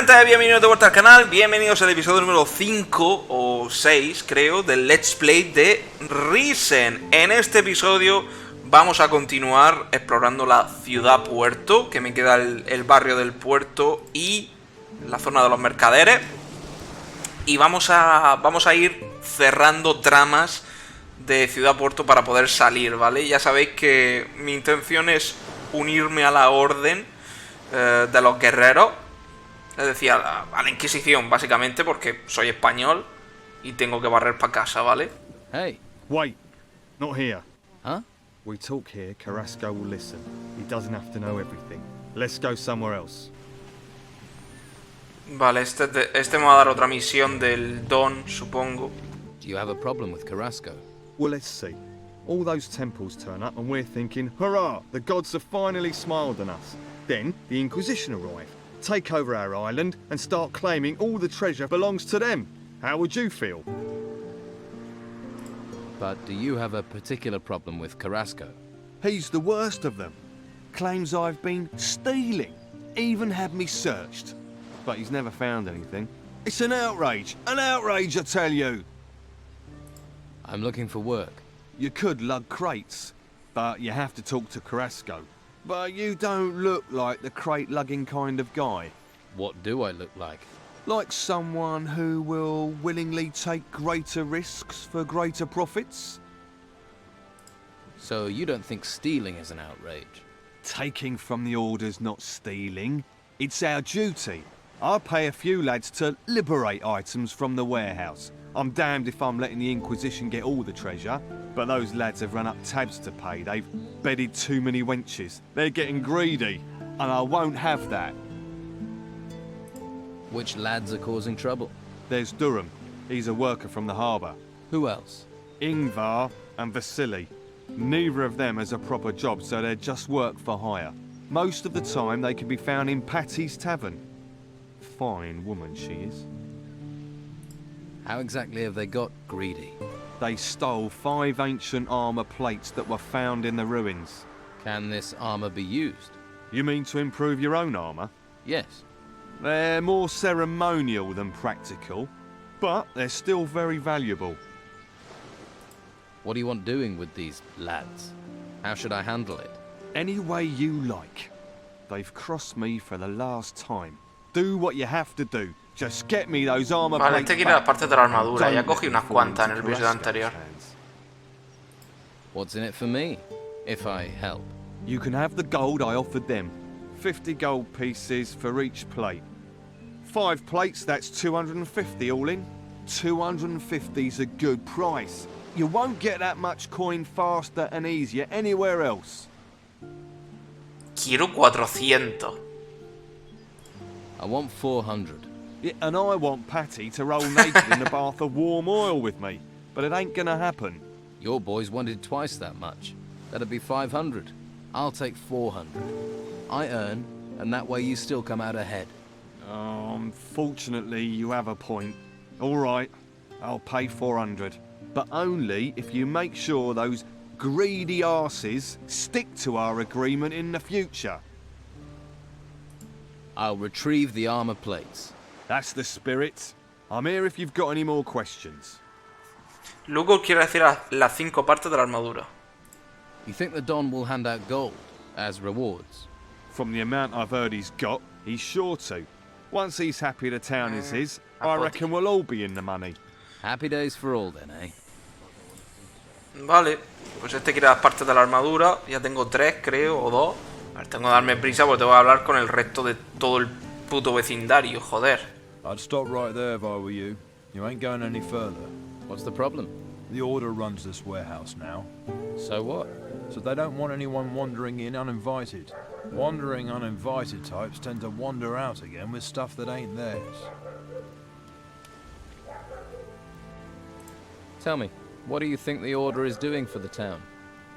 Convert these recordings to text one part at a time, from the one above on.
Gente, bienvenidos de vuelta al canal, bienvenidos al episodio número 5 o 6, creo, del Let's Play de Risen. En este episodio vamos a continuar explorando la ciudad puerto, que me queda el barrio del puerto y la zona de los mercaderes. Y vamos a ir cerrando tramas de ciudad puerto para poder salir, ¿vale? Ya sabéis que mi intención es unirme a la orden de los guerreros. Es decir, a la Inquisición, básicamente, porque soy español y tengo que barrer para casa, ¿vale? Hey. Wait, not here. Huh? We talk here, Carrasco will listen. He doesn't have to know everything. Let's go somewhere else. Vale, este me va a dar otra misión del Don, supongo. Do you have a problem with Carrasco? Well, let's see. All those temples turn up and we're thinking, hurrah, the gods have finally smiled on us. Then the Inquisition arrive, take over our island and start claiming all the treasure belongs to them. How would you feel? But do you have a particular problem with Carrasco? He's the worst of them. Claims I've been stealing. Even had me searched. But he's never found anything. It's an outrage, I tell you. I'm looking for work. You could lug crates, but you have to talk to Carrasco. But you don't look like the crate-lugging kind of guy. What do I look like? Like someone who will willingly take greater risks for greater profits? So you don't think stealing is an outrage? Taking from the order's not stealing. It's our duty. I pay a few lads to liberate items from the warehouse. I'm damned if I'm letting the Inquisition get all the treasure, but those lads have run up tabs to pay. They've bedded too many wenches. They're getting greedy, and I won't have that. Which lads are causing trouble? There's Durham. He's a worker from the harbour. Who else? Ingvar and Vasily. Neither of them has a proper job, so they're just work for hire. Most of the time they can be found in Patty's Tavern. Fine woman she is. How exactly have they got greedy? They stole 5 ancient armour plates that were found in the ruins. Can this armor be used? You mean to improve your own armour? Yes. They're more ceremonial than practical, but they're still very valuable. What do you want doing with these lads? How should I handle it? Any way you like. They've crossed me for the last time. Do what you have to do. Just get me those armor Vale, plates este quiere las back. partes de la armadura. Ya Don't cogí let unas me fall cuantas en into el episodio Carrasco's anterior. hands. What's in it for me, if I help? You can have the gold I offered them. 50 gold pieces for each plate. 5 plates, that's 250 all in. 250's a good price. You won't get that much coin faster and easier anywhere else. Quiero 400. I want 400. Yeah, and I want Patty to roll naked in a bath of warm oil with me. But it ain't gonna happen. Your boys wanted twice that much. That'd be 500. I'll take 400. I earn, and that way you still come out ahead. Unfortunately, you have a point. All right, I'll pay 400. But only if you make sure those greedy arses stick to our agreement in the future. I'll retrieve the armor plates. That's the spirit. I'm here if you've got any more questions. Luego quiere decir las 5 partes de la armadura. You think the Don will hand out gold as rewards? From the amount I've heard he's got, he's sure to. Once he's happy the town is his, I reckon we'll all be in the money. Happy days for all then, eh? Vale, pues este quiere las partes de la armadura. Ya tengo 3, creo, o 2. A ver, tengo que darme prisa porque tengo que hablar con el resto de todo el puto vecindario, joder. I'd stop right there if I were you. You ain't going any further. What's the problem? The Order runs this warehouse now. So what? So they don't want anyone wandering in uninvited. Wandering uninvited types tend to wander out again with stuff that ain't theirs. Tell me, what do you think the Order is doing for the town?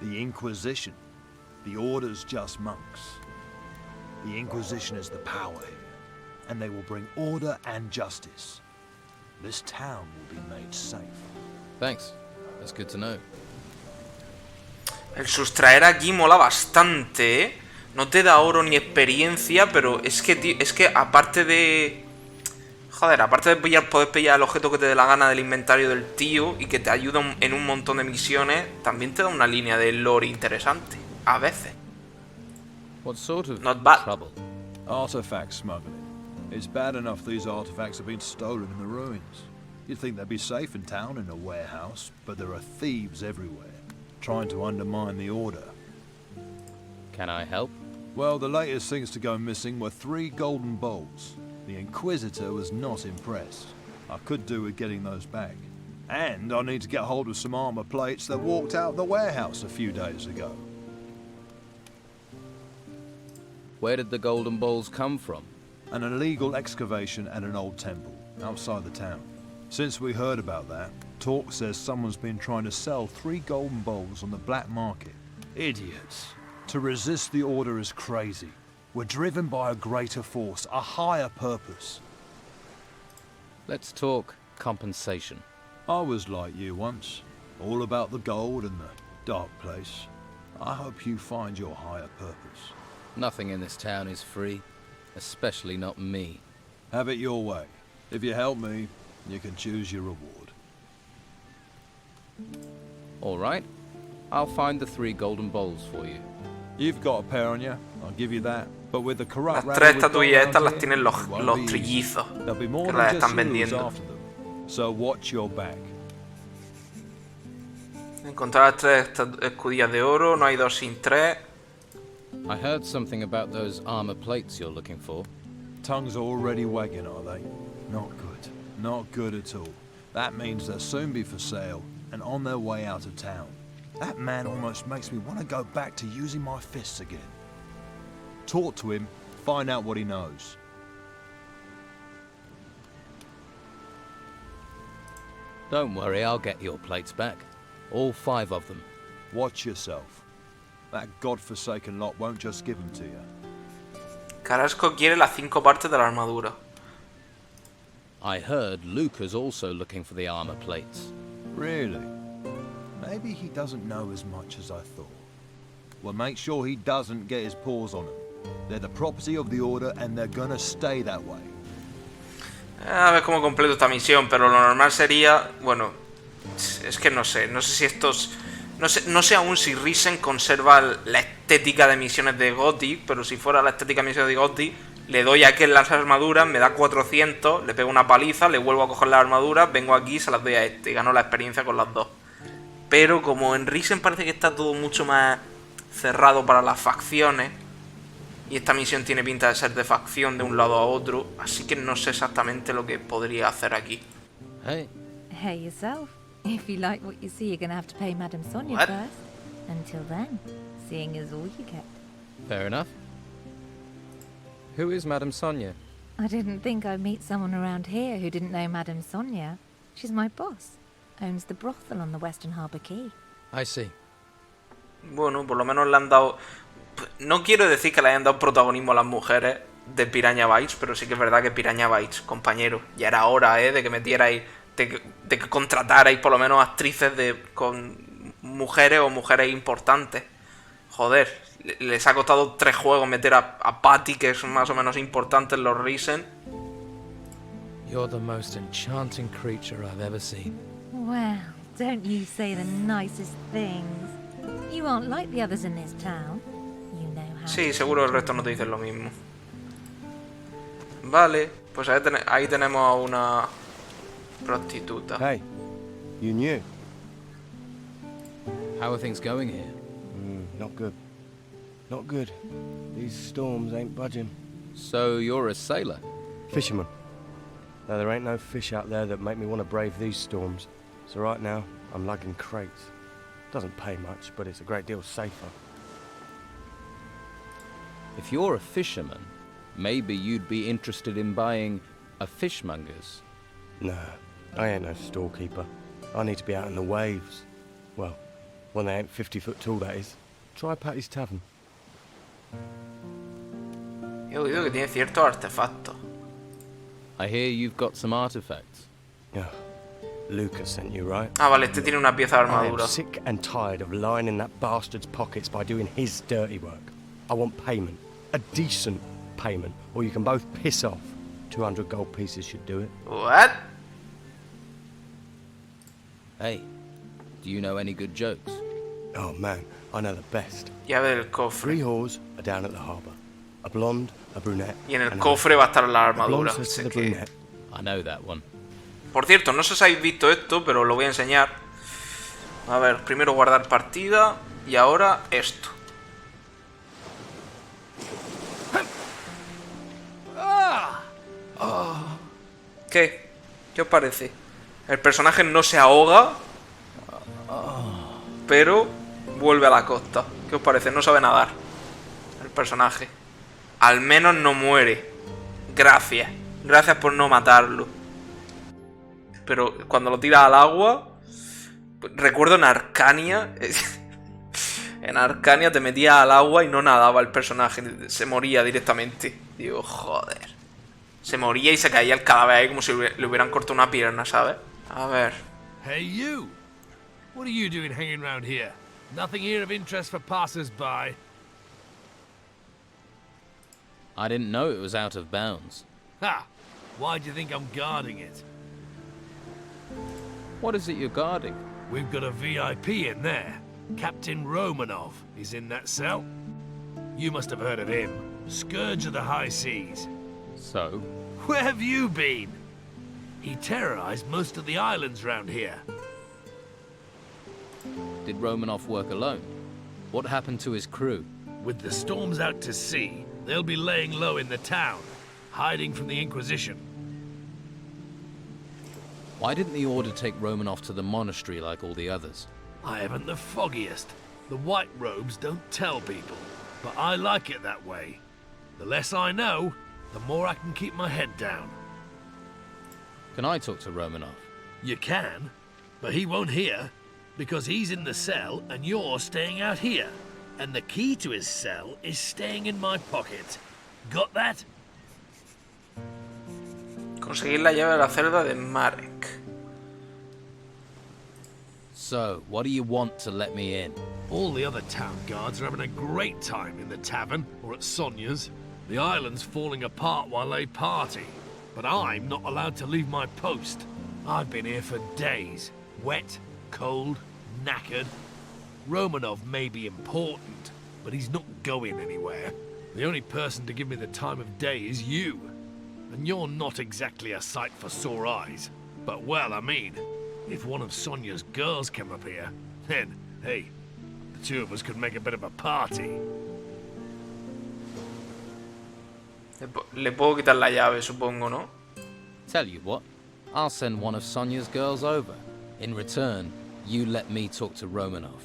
The Inquisition. The Order's just monks. The Inquisition is the power here, and they will bring order and justice. This town will be made safe. Thanks. That's good to know. El sustraer aquí mola bastante, ¿eh? No te da oro ni experiencia, pero es que, tío, es que aparte de Joder, aparte de poder pillar el objeto que te dé la gana del inventario del tío y que te ayuda en un montón de misiones, también te da una línea de lore interesante. A veces. What sort of Not bad. trouble? Artifact smuggling. It's bad enough these artifacts have been stolen in the ruins. You'd think they'd be safe in town in a warehouse, but there are thieves everywhere, trying to undermine the order. Can I help? Well, the latest things to go missing were 3 golden bowls. The Inquisitor was not impressed. I could do with getting those back. And I need to get hold of some armor plates that walked out of the warehouse a few days ago. Where did the golden balls come from? An illegal excavation at an old temple, outside the town. Since we heard about that, talk says someone's been trying to sell 3 golden bowls on the black market. Idiots. To resist the order is crazy. We're driven by a greater force, a higher purpose. Let's talk compensation. I was like you once, all about the gold and the dark place. I hope you find your higher purpose. Nothing in this town is free, especially not me. Have it your way. If you help me, you can choose your reward. All right. I'll find the 3 golden bowls for you. You've got a pair on you, I'll give you that. But with the corrupt Las rabble 3 we've got estatuillas estas around las here, tienen los it won't be easy. trillizos, There'll be more que than las just están sleuths vendiendo. after them. So watch your back. Encontrar las 3 escudillas de oro, no hay 2 sin 3. I heard something about those armor plates you're looking for. Tongues are already wagging, are they? Not good. Not good at all. That means they'll soon be for sale and on their way out of town. That man almost makes me want to go back to using my fists again. Talk to him, find out what he knows. Don't worry, I'll get your plates back. All 5 of them. Watch yourself. That godforsaken lot won't just give them to you. Carrasco quiere las 5 partes de la armadura. I heard Luca's also looking for the armor plates. Really? Maybe he doesn't know as much as I thought. Well, make sure he doesn't get his paws on them. They're the property of the Order and they're gonna stay that way. A ver cómo completo esta misión, pero lo normal sería... Bueno, es que no sé si estos... No sé aún si Risen conserva la estética de misiones de GOTY, pero si fuera la estética de misiones de GOTY, le doy a aquel las armaduras, me da 400, le pego una paliza, le vuelvo a coger las armaduras, vengo aquí y se las doy a este, y gano la experiencia con las 2. Pero como en Risen parece que está todo mucho más cerrado para las facciones, y esta misión tiene pinta de ser de facción de un lado a otro, así que no sé exactamente lo que podría hacer aquí. Hey, Hey yourself. If you like what you see, you're gonna have to pay Madame Sonia What? first. Until then, seeing is all you get. fair enough. Who is Madame Sonia? I didn't think I'd meet someone around here who didn't know Madame Sonia. She's my boss. Owns the brothel on the Western Harbour Quay. I see. Bueno, por lo menos le han dado... No quiero decir que le hayan dado protagonismo a las mujeres de Piranha Bytes, pero sí que es verdad que Piranha Bytes, compañero, ya era hora, de que metierais, de que contratarais por lo menos actrices con mujeres o mujeres importantes. Joder, les ha costado 3 juegos meter a Patty, que es más o menos importante en los Risen. You're the most enchanting creature I've ever seen. Well, don't you say the nicest things. You aren't like the others in this town. You know how. Sí, seguro el resto no te dicen lo mismo. Vale, pues ahí tenemos a una prostituta. Hey, you knew? How are things going here? Not good. Not good. These storms ain't budging. So you're a sailor? Fisherman. Though there ain't no fish out there that make me want to brave these storms. So right now, I'm lugging crates. Doesn't pay much, but it's a great deal safer. If you're a fisherman, maybe you'd be interested in buying a fishmonger's. No, I ain't no storekeeper. I need to be out in the waves. Well, when they ain't 50 foot tall, that is. Try Patty's Tavern. He oído que tiene ciertos artefactos. I hear you've got some artifacts. Yeah. Lucas sent you, right? Ah, vale, este tiene una pieza de I am armadura. sick and tired of lining that bastard's pockets by doing his dirty work. I want payment. A decent payment. Or you can both piss off. 200 gold pieces should do it. What? Hey, do you know any good jokes? Oh man, I know the best. Llave del cofre. 3 whores are down at the harbour. A blonde, a brunette. Y en el and a cofre va a estar la The blonde armadura. says to Sé the que- brunette, I know that one. Por cierto, no sé si habéis visto esto, pero lo voy a enseñar. A ver, primero guardar partida y ahora esto. ¿Qué? ¿Qué os parece? El personaje no se ahoga, pero vuelve a la costa. ¿Qué os parece? No sabe nadar el personaje. Al menos no muere. Gracias. Gracias por no matarlo. Pero cuando lo tira al agua... Recuerdo en Arcania... En Arcania te metía al agua y no nadaba el personaje. Se moría directamente. Digo, joder. Se moría y se caía el cadáver ahí como si le hubieran cortado una pierna, ¿sabes? A ver... Hey, you! What are you doing hanging around here? Nothing here of interest for passers-by. I didn't know it was out of bounds. Ha! Why do you think I'm guarding it? What is it you're guarding? We've got a VIP in there. Captain Romanov is in that cell. You must have heard of him. Scourge of the high seas. So? Where have you been? He terrorized most of the islands round here. Did Romanov work alone? What happened to his crew? With the storms out to sea, they'll be laying low in the town, hiding from the Inquisition. Why didn't the Order take Romanov to the monastery like all the others? I haven't the foggiest. The white robes don't tell people, but I like it that way. The less I know, the more I can keep my head down. Can I talk to Romanov? You can, but he won't hear, because he's in the cell and you're staying out here. And the key to his cell is staying in my pocket. Got that? Conseguir la llave de la celda de Marek. So, what do you want to let me in? All the other town guards are having a great time in the tavern or at Sonia's. The island's falling apart while they party, but I'm not allowed to leave my post. I've been here for days, wet, cold, knackered. Romanov may be important, but he's not going anywhere. The only person to give me the time of day is you. And you're not exactly a sight for sore eyes. But well, I mean, if one of Sonia's girls came up here, then, hey, the two of us could make a bit of a party. Le puedo quitar la llave, supongo, ¿no? Tell you what, I'll send one of Sonia's girls over. In return, you let me talk to Romanov.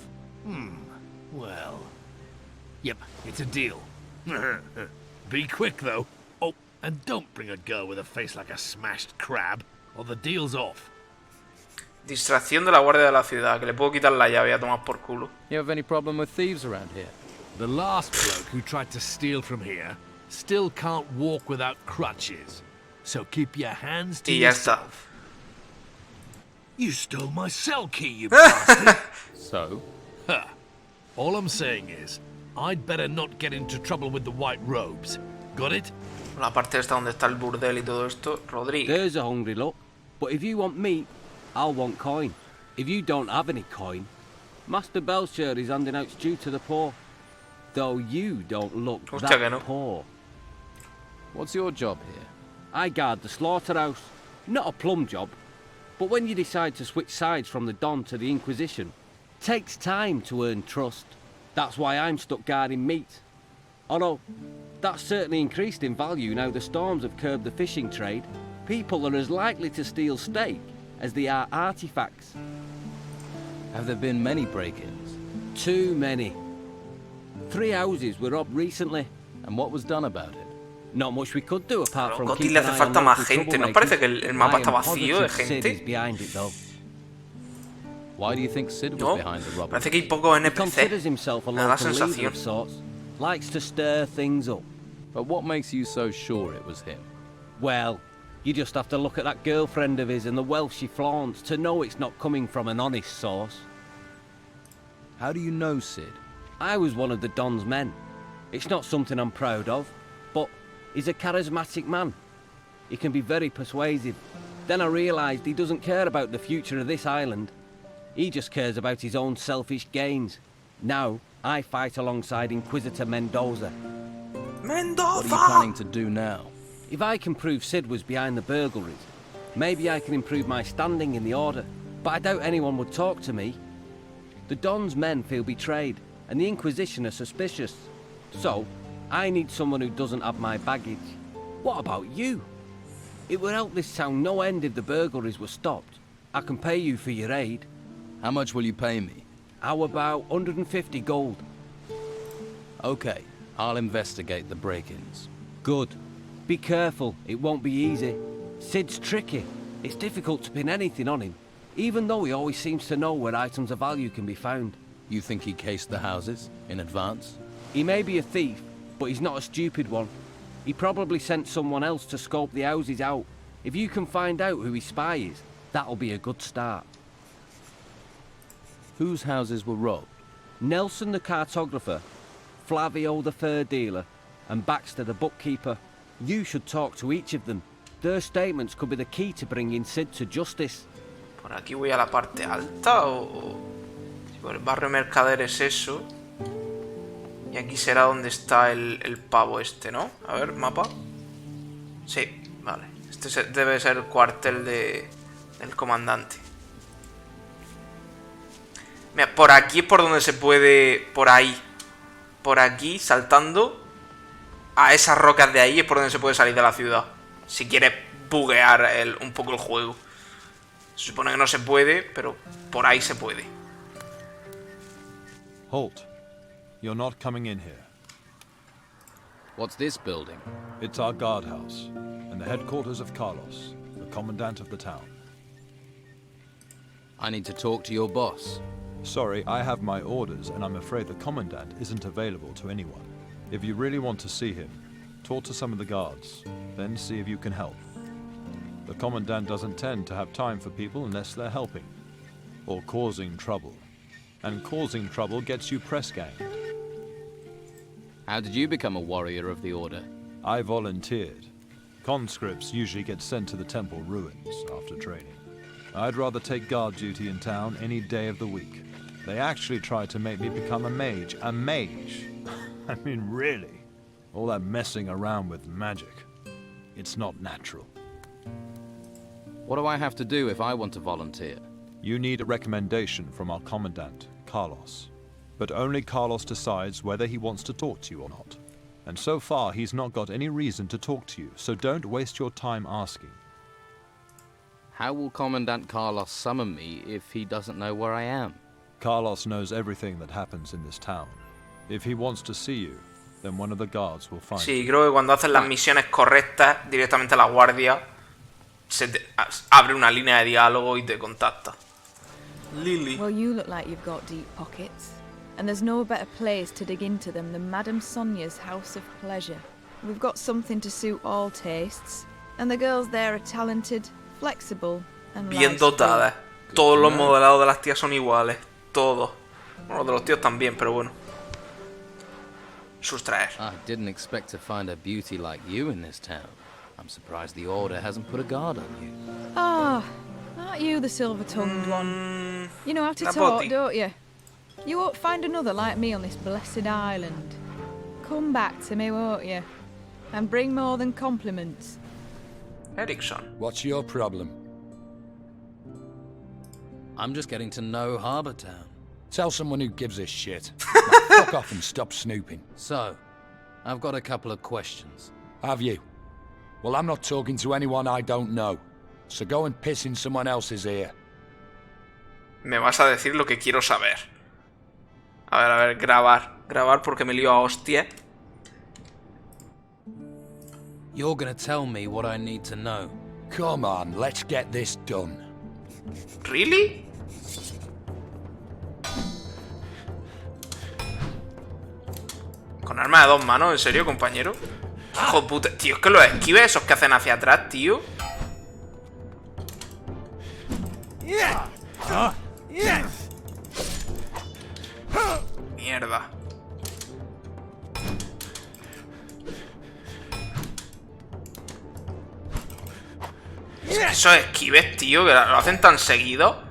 Well, yep, it's a deal. Be quick, though. Oh, and don't bring a girl with a face like a smashed crab, or the deal's off. Distracción de la guardia de la ciudad, que le puedo quitar la llave a tomar por culo. You have any problem with thieves around here? The last bloke who tried to steal from here still can't walk without crutches. So keep your hands to Y ya está. yourself. You stole my cell key, you bastard! So? Huh. All I'm saying is, I'd better not get into trouble with the white robes. Got it? La parte esta donde está el burdel y todo esto. Rodrigo. There's a hungry look. But if you want meat, I'll want coin. If you don't have any coin, Master Belcher is handing out stew to the poor. Though you don't look Hostia, que no. that poor. What's your job here? I guard the slaughterhouse. Not a plum job. But when you decide to switch sides from the Don to the Inquisition, takes time to earn trust. That's why I'm stuck guarding meat. Although, that's certainly increased in value now the storms have curbed the fishing trade. People are as likely to steal steak as they are artifacts. Have there been many break-ins? Too many. 3 houses were robbed recently. And what was done about it? Not much we could do apart from Gotti keep le an hace eye on falta más local gente. ¿No troublemakers. parece que el mapa I está am vacío de positive Sid is gente? behind it, though. Why do you think Sid was No, behind the robbery? parece que hay pocos He considers NPC. himself a Me da la local leader sensación. of sorts. Likes to stir things up. But what makes you so sure it was him? Well, you just have to look at that girlfriend of his and the wealth she flaunts to know it's not coming from an honest source. How do you know Sid? I was one of the Don's men. It's not something I'm proud of, but he's a charismatic man. He can be very persuasive. Then I realised he doesn't care about the future of this island. He just cares about his own selfish gains. Now, I fight alongside Inquisitor Mendoza. Mendoza! What are you planning to do now? If I can prove Sid was behind the burglaries, maybe I can improve my standing in the Order. But I doubt anyone would talk to me. The Don's men feel betrayed, and the Inquisition are suspicious. So, I need someone who doesn't have my baggage. What about you? It would help this town no end if the burglaries were stopped. I can pay you for your aid. How much will you pay me? How about 150 gold? Okay, I'll investigate the break-ins. Good. Be careful, it won't be easy. Sid's tricky. It's difficult to pin anything on him, even though he always seems to know where items of value can be found. You think he cased the houses in advance? He may be a thief, but he's not a stupid one. He probably sent someone else to scope the houses out. If you can find out who his spy is, that'll be a good start. Whose houses were robbed? Nelson the cartographer, Flavio the fur dealer, and Baxter the bookkeeper. You should talk to each of them. Their statements could be the key to bringing Sid to justice. ¿Por aquí voy a la parte alta o...? Si por el barrio Mercader es eso. Y aquí será donde está el pavo este, ¿no? A ver, mapa. Sí, vale. Este debe ser el cuartel del comandante. Mira, por aquí es por donde se puede... Por ahí. Por aquí, saltando a esas rocas de ahí es por donde se puede salir de la ciudad. Si quieres buguear un poco el juego. Se supone que no se puede, pero por ahí se puede. Halt. You're not coming in here. What's this building? It's our guardhouse, and the headquarters of Carlos, the commandant of the town. I need to talk to your boss. Sorry, I have my orders, and I'm afraid the commandant isn't available to anyone. If you really want to see him, talk to some of the guards, then see if you can help. The commandant doesn't tend to have time for people unless they're helping, or causing trouble. And causing trouble gets you press-ganged. How did you become a warrior of the Order? I volunteered. Conscripts usually get sent to the temple ruins after training. I'd rather take guard duty in town any day of the week. They actually tried to make me become a mage. A mage? I mean, really? All that messing around with magic. It's not natural. What do I have to do if I want to volunteer? You need a recommendation from our commandant, Carlos. But only Carlos decides whether he wants to talk to you or not. And so far, he's not got any reason to talk to you, so don't waste your time asking. How will Commandant Carlos summon me if he doesn't know where I am? Carlos knows everything that happens in this town. If he wants to see you, then one of the guards will find you. Sí, creo que cuando haces las misiones correctas, directamente la guardia abre una línea de diálogo y te contacta. Lily. Well, you look like you've got deep pockets. And there's no better place to dig into them than Madame Sonia's House of Pleasure. We've got something to suit all tastes. And the girls there are talented, flexible, and Bien dotadas. Todos los modelados de las tías son iguales. Todos. Bueno, de los tíos también, pero bueno. Sustraer. I didn't expect to find a beauty like you in this town. I'm surprised the Order hasn't put a guard on you. Ah, aren't you the silver-tongued one? You know how to la talk, boti. don't you? You won't find another like me on this blessed island. Come back to me, won't you? And bring more than compliments. Erickson. What's your problem? I'm just getting to know Harbour Town. Tell someone who gives a shit. Now, fuck off and stop snooping. So, I've got a couple of questions. Have you? Well, I'm not talking to anyone I don't know. So go and piss in someone else's ear. Me vas a decir lo que quiero saber. A ver, grabar. Grabar porque me lío a hostia. You're gonna tell me what I need to know. Come on, let's get this done. ¿Really? Con arma de dos manos, ¿en serio, compañero? Hijo de puta. Tío, es que los esquives esos que hacen hacia atrás, tío. Mierda. Es que esos esquives, tío, que lo hacen tan seguido.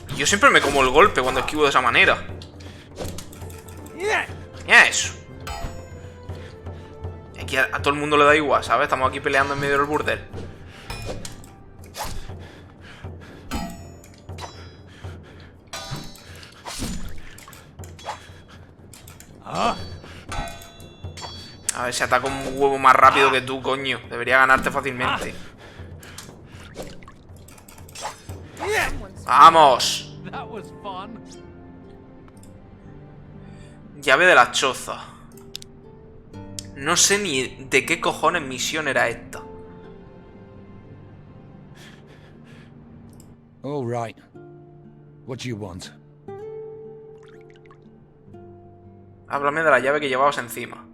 Y yo siempre me como el golpe cuando esquivo de esa manera. Mira eso. Aquí a todo el mundo le da igual, ¿sabes? Estamos aquí peleando en medio del burdel. A ver si ataca un huevo más rápido que tú, coño. Debería ganarte fácilmente. ¡Vamos! Llave de la choza. No sé ni de qué cojones misión era esta. All right. What do you want? Háblame de la llave que llevabas encima.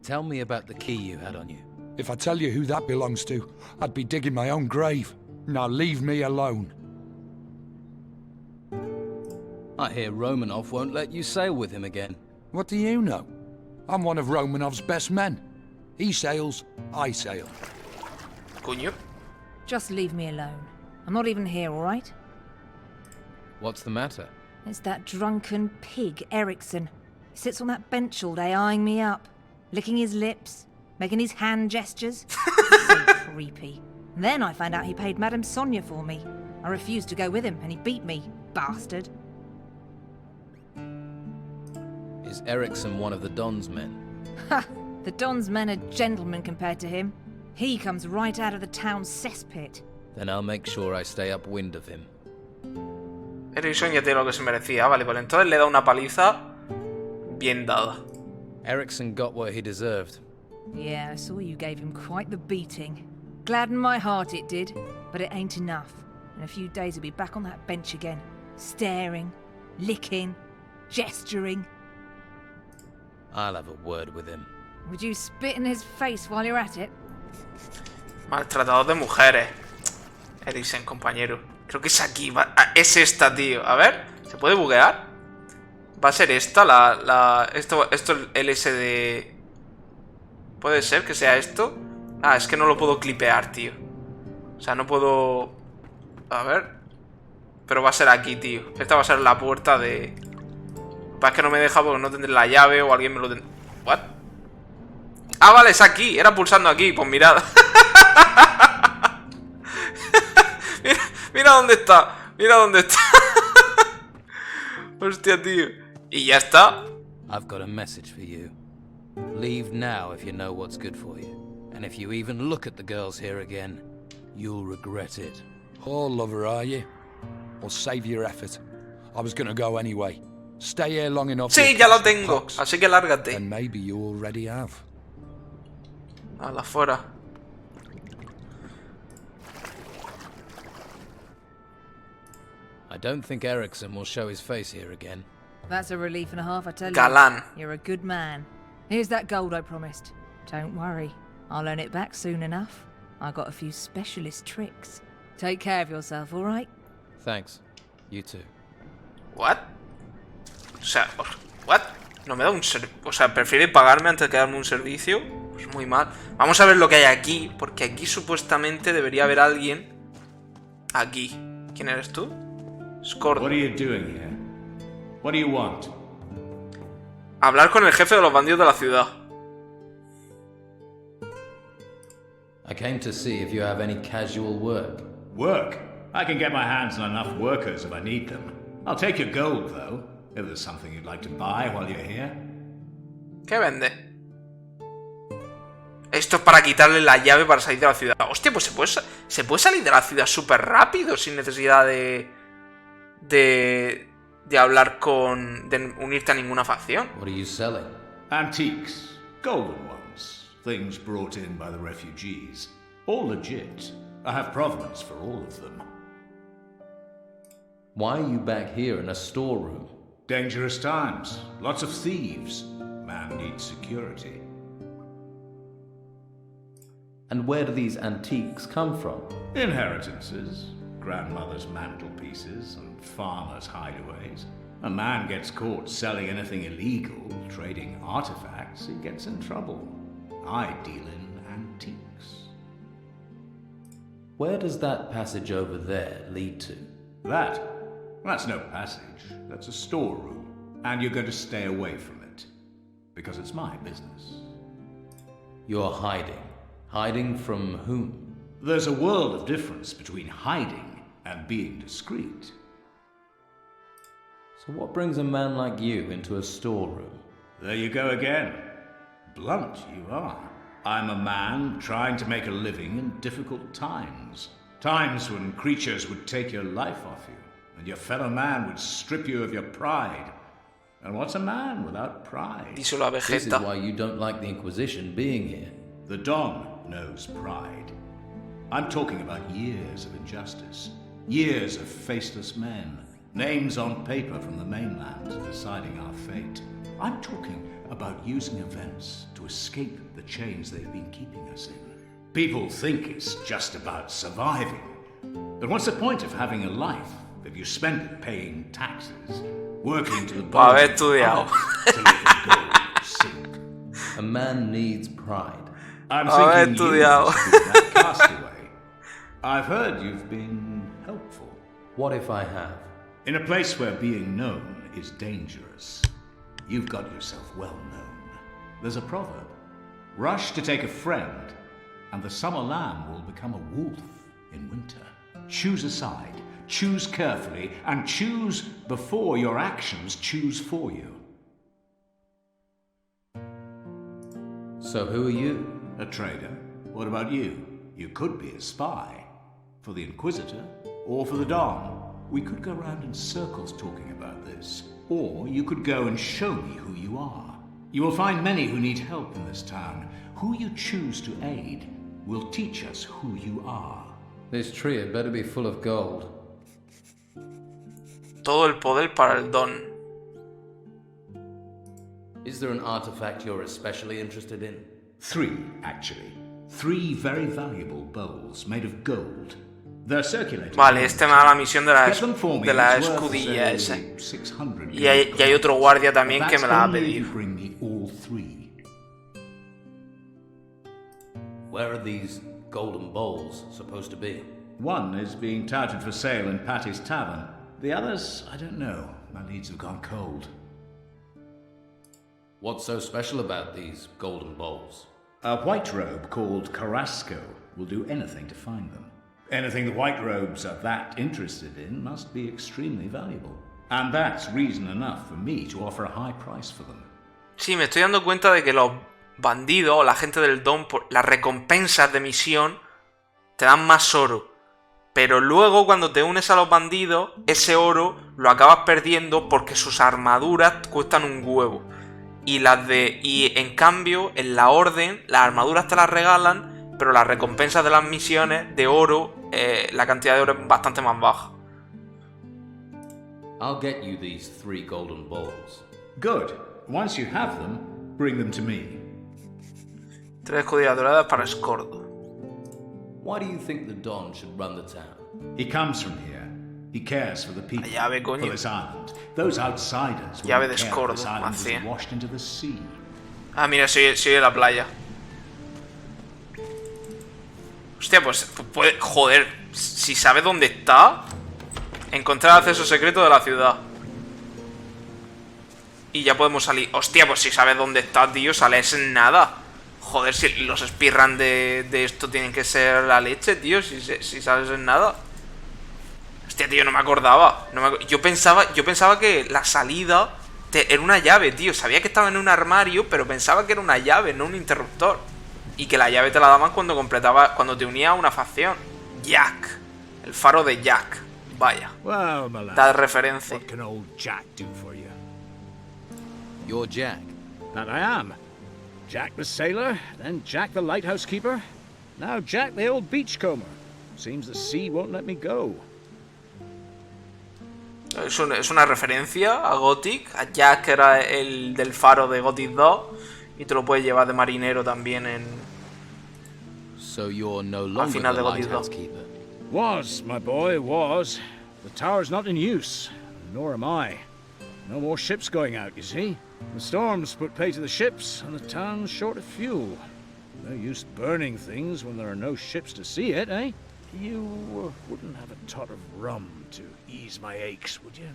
Tell me about the key you had on you. If I tell you who that belongs to, I'd be digging my own grave. Now leave me alone. I hear Romanov won't let you sail with him again. What do you know? I'm one of Romanov's best men. He sails, I sail. Coño. Just leave me alone. I'm not even here, all right? What's the matter? It's that drunken pig, Ericsson. He sits on that bench all day eyeing me up, licking his lips, making his hand gestures. So creepy. And then I found out he paid Madame Sonia for me. I refused to go with him, and he beat me, bastard. Is Ericsson one of the Don's men? Ha! The Don's men are gentlemen compared to him. He comes right out of the town's cesspit. Then I'll make sure I stay upwind of him. Ericsson ya tiene lo que se merecía. Vale, pues entonces le da una paliza bien dada. Ericsson got what he deserved. Yeah, I saw you gave him quite the beating. Gladdened my heart it did, but it ain't enough. In a few days he'll be back on that bench again, staring, licking, gesturing. I'll have a word with him. Would you spit in his face while you're at it? Maltratador de mujeres. Ericsson, compañero. Creo que es aquí. Es esta, tío. A ver, ¿se puede buguear? Va a ser esta, Esto el SD... ¿Puede ser que sea esto? Ah, es que no lo puedo clipear, tío. O sea, no puedo... A ver. Pero va a ser aquí, tío. Esta va a ser la puerta de... Lo que pasa es que no me deja porque no tendré la llave o alguien me lo tendrá... ¿What? Ah, vale, es aquí. Era pulsando aquí. Pues mirad. Mira dónde está. Mira dónde está. Hostia, tío. Y ya está. I've got a message for you. Leave now if you know what's good for you. And if you even look at the girls here again, you'll regret it. Oh, lover, are you? Well, save your effort. I was gonna go anyway. Stay here long enough. Sí, ya lo tengo. Así que lárgate. And maybe you already have. Hala, fuera. I don't think Ericsson will show his face here again. That's a relief and a half, I tell you. Galán. You're a good man. Here's that gold I promised. Don't worry. I'll earn it back soon enough. I got a few specialist tricks. Take care of yourself, all right? Thanks. You too. What? O sea, what? No me da un servicio. O sea, prefiere pagarme antes de darme un servicio. Pues muy mal. Vamos a ver lo que hay aquí. Porque aquí supuestamente debería haber alguien. Aquí. ¿Quién eres tú? Scord. What are you doing here? What do you want? Hablar con el jefe de los bandidos de la ciudad. I came to see if you have any casual work. Work? I can get my hands on enough workers if I need them. I'll take your gold, though, if there's something you'd like to buy while you're here. ¿Qué vende? Esto es para quitarle la llave para salir de la ciudad. Hostia, pues se puede salir de la ciudad súper rápido sin necesidad de hablar con... de unirte a ninguna facción. What are you selling? Antiques. Golden ones. Things brought in by the refugees. All legit. I have provenance for all of them. Why are you back here in a storeroom? Dangerous times. Lots of thieves. Man needs security. And where do these antiques come from? Inheritances. Grandmother's mantelpieces and farmers' hideaways. A man gets caught selling anything illegal, trading artifacts, he gets in trouble. I deal in antiques. Where does that passage over there lead to? That's no passage. That's a storeroom. And you're going to stay away from it. Because it's my business. You're hiding. Hiding from whom? There's a world of difference between hiding and being discreet. So what brings a man like you into a storeroom? There you go again. Blunt you are. I'm a man trying to make a living in difficult times. Times when creatures would take your life off you, and your fellow man would strip you of your pride. And what's a man without pride? This is why you don't like the Inquisition being here. The Don knows pride. I'm talking about years of injustice. Years of faceless men. Names on paper from the mainland deciding our fate. I'm talking about using events to escape the chains they've been keeping us in. People think it's just about surviving. But what's the point of having a life if you spend it paying taxes, working to the bone to live in gold sink? A man needs pride. I'm thinking you must be that castaway. I've heard you've been helpful. What if I have? In a place where being known is dangerous, you've got yourself well known. There's a proverb. Rush to take a friend, and the summer lamb will become a wolf in winter. Choose a side, choose carefully, and choose before your actions choose for you. So who are you? A trader. What about you? You could be a spy. For the Inquisitor, or for the Don. We could go round in circles talking about this. Or you could go and show me who you are. You will find many who need help in this town. Who you choose to aid will teach us who you are. This tree had better be full of gold. Todo el poder para el Don. Is there an artifact you're especially interested in? 3, actually. 3 very valuable bowls made of gold. They're circulating. Vale, este me da la misión de la escudilla esa. Y hay otro guardia también que me la ha pedido. Where are these golden bowls supposed to be? One is being touted for sale in Patty's Tavern. The others, I don't know. My leads have gone cold. What's so special about these golden bowls? A white robe called Carrasco will do anything to find them. Anything the white robes are that interested in must be extremely valuable. And that's reason enough for me to offer a high price for them. Sí, me estoy dando cuenta de que los bandidos, la gente del Don, las recompensas de misión te dan más oro. Pero luego cuando te unes a los bandidos, ese oro lo acabas perdiendo porque sus armaduras cuestan un huevo. Y en cambio, en la orden, las armaduras te las regalan, pero las recompensas de las misiones de oro, la cantidad de oro es bastante más baja. I'll get you these 3 golden bowls. Good. Once you have them, bring them to me. 3 escudillas doradas para Escordo. Why do you think the Don should run the town? He comes from here. He cares for the people, llave, for this island. Those outsiders will care for this island is washed into the sea. Ah, mira, soy de la playa. Hostia, pues puede... Joder, si sabe dónde está... Encontrar acceso secreto de la ciudad. Y ya podemos salir. Hostia, pues si sabes dónde está, tío, sales en nada. Joder, si los speedrun de esto tienen que ser la leche, tío, si sales en nada. Hostia, tío, no me acordaba. Yo pensaba que la salida era una llave, tío. Sabía que estaba en un armario, pero pensaba que era una llave, no un interruptor. Y que la llave te la daban cuando te unías a una facción. Jack. El faro de Jack. Vaya. Well, my lad, da referencia. What can old Jack do for you? You're Jack. That I am. Jack the sailor, then Jack the lighthouse keeper, now Jack the old beachcomber. Seems the sea won't let me go. Es una referencia a Gothic. A Jack, que era el del faro de Gothic 2. Y te lo puedes llevar de marinero también en... So you're no longer al final de the Gothic 2. lighthouse keeper. Was, my boy, was. The tower's not in use, nor am I. No more ships going out, you see. The storms put pay to the ships, and the town's short of fuel. No use burning things when there are no ships to see it, eh? You wouldn't have a tot of rum to ease my aches, would you?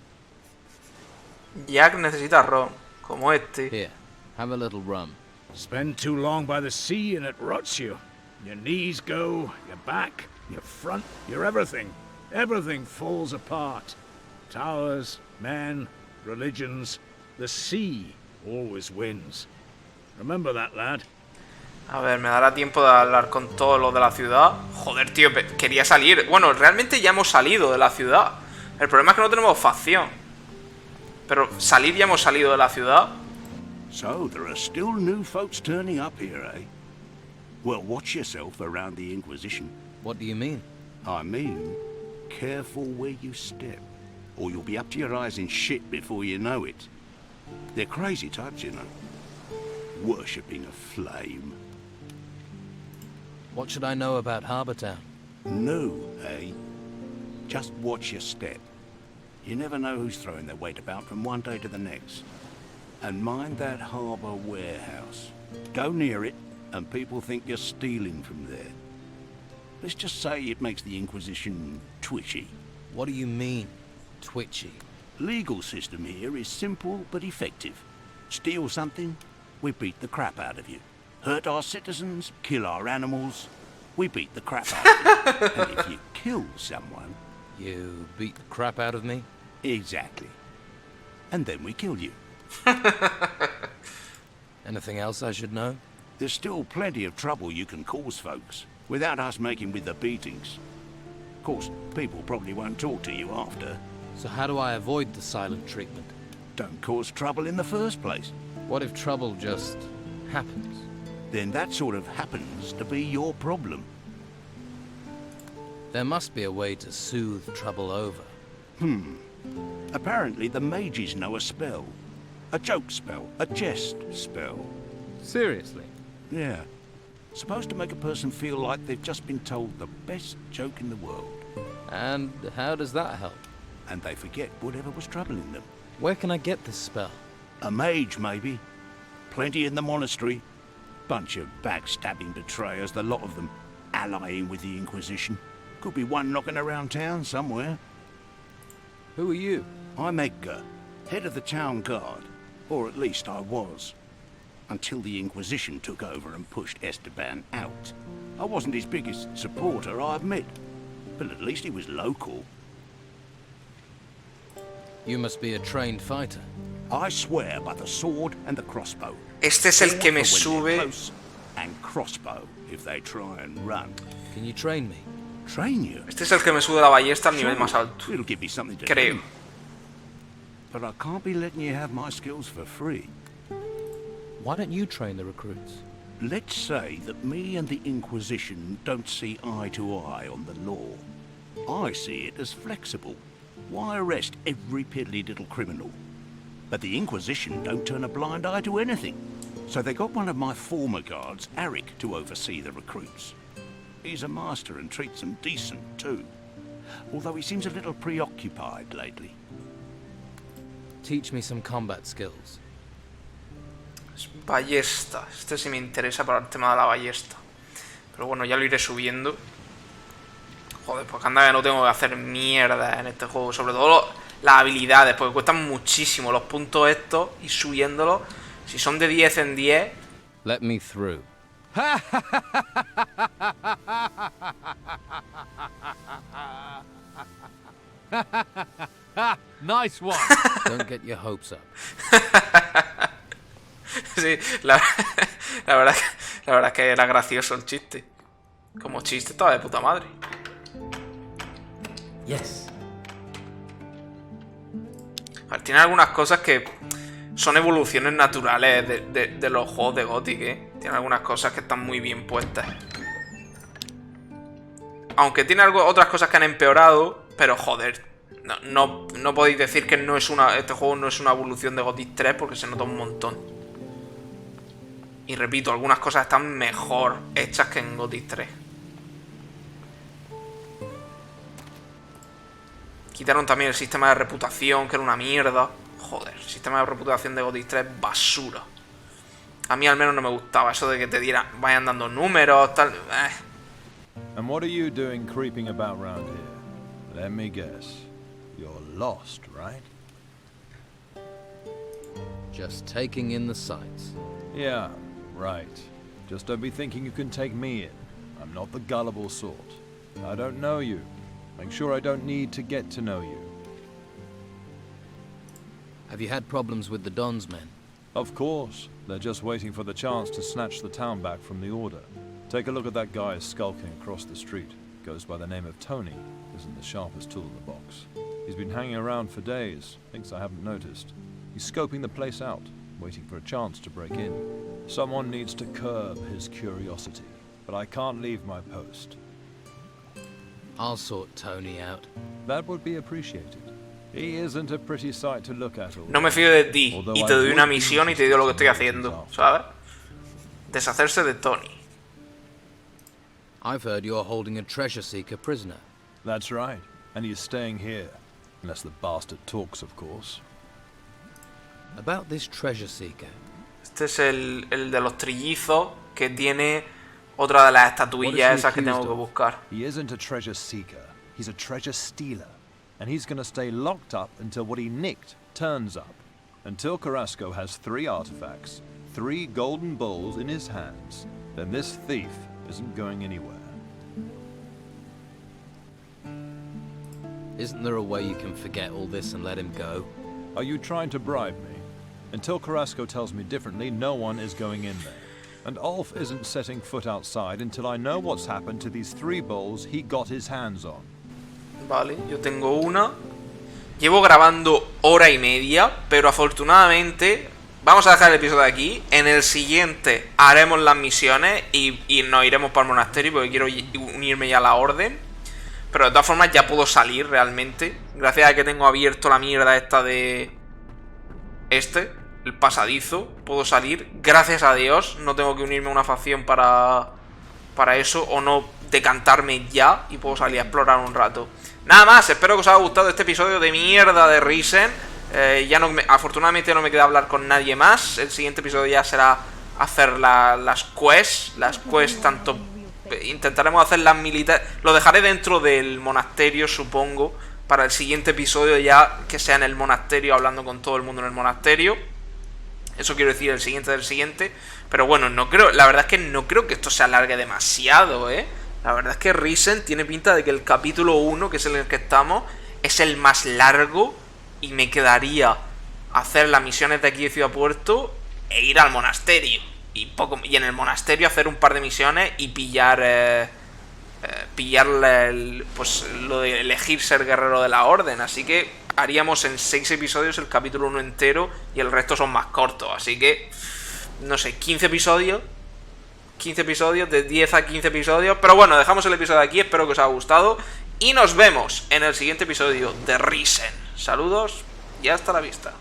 Jack necesita ron, como este. Here, have a little rum. Spend too long by the sea and it rots you. Your knees go, your back, your front, your everything. Everything falls apart. Towers, men, religions. The sea always wins. Remember that, lad. A ver, ¿me dará tiempo de hablar con todos los de la ciudad? Joder, tío, quería salir. Bueno, realmente ya hemos salido de la ciudad. El problema es que no tenemos facción. Pero salir ya hemos salido de la ciudad. So, there are still new folks turning up here, eh? Well, watch yourself around the Inquisition. What do you mean? I mean, careful where you step, or you'll be up to your eyes in shit before you know it. They're crazy types, you know. Worshipping a flame. What should I know about Harbour Town? No, eh? Just watch your step. You never know who's throwing their weight about from one day to the next. And mind that harbour warehouse. Go near it, and people think you're stealing from there. Let's just say it makes the Inquisition twitchy. What do you mean, twitchy? Legal system here is simple but effective. Steal something, we beat the crap out of you. Hurt our citizens, kill our animals, we beat the crap out of you. And if you kill someone... You beat the crap out of me? Exactly. And then we kill you. Anything else I should know? There's still plenty of trouble you can cause folks, without us making with the beatings. Of course, people probably won't talk to you after. So how do I avoid the silent treatment? Don't cause trouble in the first place. What if trouble just happens? Then that sort of happens to be your problem. There must be a way to soothe trouble over. Apparently the mages know a spell. A joke spell, a jest spell. Seriously? Yeah. Supposed to make a person feel like they've just been told the best joke in the world. And how does that help? And they forget whatever was troubling them. Where can I get this spell? A mage, maybe. Plenty in the monastery. Bunch of backstabbing betrayers, the lot of them, allying with the Inquisition. Could be one knocking around town somewhere. Who are you? I'm Edgar, head of the town guard. Or at least I was. Until the Inquisition took over and pushed Esteban out. I wasn't his biggest supporter, I admit. But at least he was local. You must be a trained fighter. I swear by the sword and the crossbow. Este es el que me sube. And crossbow if they try and run. Can you train me? Train you? Este es el que me sube la ballesta al nivel más alto. It'll give me something to Creo. do. But I can't be letting you have my skills for free. Why don't you train the recruits? Let's say that me and the Inquisition don't see eye to eye on the law. I see it as flexible. Why arrest every piddly little criminal? But the Inquisition don't turn a blind eye to anything. So they got one of my former guards, Eric, to oversee the recruits. He's a master and treats them decent too. Although he seems a little preoccupied lately. Teach me some combat skills. Ballesta. Este sí me interesa para el tema de la ballesta. Pero bueno, ya lo iré subiendo. Joder, pues anda que no tengo que hacer mierda en este juego. Sobre todo las habilidades, porque cuestan muchísimo los puntos estos. Y subiéndolos, si son de 10 en 10. Let me through. Nice one. Don't get your hopes up. Sí, la verdad es que era gracioso el chiste. Como chiste estaba de puta madre. Yes. A ver, tiene algunas cosas que son evoluciones naturales de los juegos de Gothic, ¿eh? Tiene algunas cosas que están muy bien puestas. Aunque tiene otras cosas que han empeorado, pero joder, no podéis decir que este juego no es una evolución de Gothic 3 porque se nota un montón. Y repito, algunas cosas están mejor hechas que en Gothic 3. Quitaron también el sistema de reputación, que era una mierda. Joder, el sistema de reputación de Gothic 3 es basura. A mí al menos no me gustaba eso de que te vayan dando números, tal. And what are you doing creeping about round here? Let me guess. You're lost, right? Just taking in the sights. Yeah, right. Just don't be thinking you can take me in. I'm not the gullible sort. I don't know you. Make sure I don't need to get to know you. Have you had problems with the Don's men? Of course. They're just waiting for the chance to snatch the town back from the Order. Take a look at that guy skulking across the street. Goes by the name of Tony. Isn't the sharpest tool in the box. He's been hanging around for days. Thinks I haven't noticed. He's scoping the place out, waiting for a chance to break in. Someone needs to curb his curiosity, but I can't leave my post. I'll sort Tony out. That would be appreciated. He isn't a pretty sight to look at all. No me fío de ti y te doy una misión y te digo lo que estoy haciendo, ¿sabes? Deshacerse de Tony. I've heard you're holding a treasure seeker prisoner. That's right, and he's staying here. Unless the bastard talks, of course. About this treasure seeker. Este es el de los trillizos que tiene otra de las estatuillas esas que tengo que buscar. He isn't a treasure seeker. He's a treasure stealer. And he's gonna stay locked up until what he nicked turns up. Until Carrasco has 3 artifacts, 3 golden bowls in his hands, then this thief isn't going anywhere. Isn't there a way you can forget all this and let him go? Are you trying to bribe me? Until Carrasco tells me differently, no one is going in there. And Ulf isn't setting foot outside until I know what's happened to these 3 bowls he got his hands on. Vale, yo tengo una. Llevo grabando hora y media, pero afortunadamente vamos a dejar el episodio aquí. En el siguiente haremos las misiones y nos iremos para el monasterio porque quiero unirme ya a la orden. Pero de todas formas ya puedo salir realmente. Gracias a que tengo abierto la mierda esta de... el pasadizo. Puedo salir. Gracias a Dios. No tengo que unirme a una facción para eso. O no decantarme ya. Y puedo salir a explorar un rato. Nada más. Espero que os haya gustado este episodio de mierda de Risen. Afortunadamente no me queda hablar con nadie más. El siguiente episodio ya será hacer las quests. Las quests tanto... Intentaremos hacer las militares. Lo dejaré dentro del monasterio, supongo. Para el siguiente episodio ya que sea en el monasterio, hablando con todo el mundo en el monasterio. Eso quiero decir, el siguiente del siguiente. Pero bueno, no creo, la verdad es que no creo que esto se alargue demasiado, La verdad es que Risen tiene pinta de que el capítulo 1, que es en el que estamos, es el más largo. Y me quedaría hacer las misiones de aquí de Ciudad Puerto e ir al monasterio. Y en el monasterio hacer un par de misiones y pillar pues lo de elegir ser guerrero de la orden. Así que haríamos en 6 episodios el capítulo 1 entero y el resto son más cortos. Así que, no sé, 15 episodios. 15 episodios, de 10 a 15 episodios. Pero bueno, dejamos el episodio aquí, espero que os haya gustado. Y nos vemos en el siguiente episodio de Risen. Saludos y hasta la vista.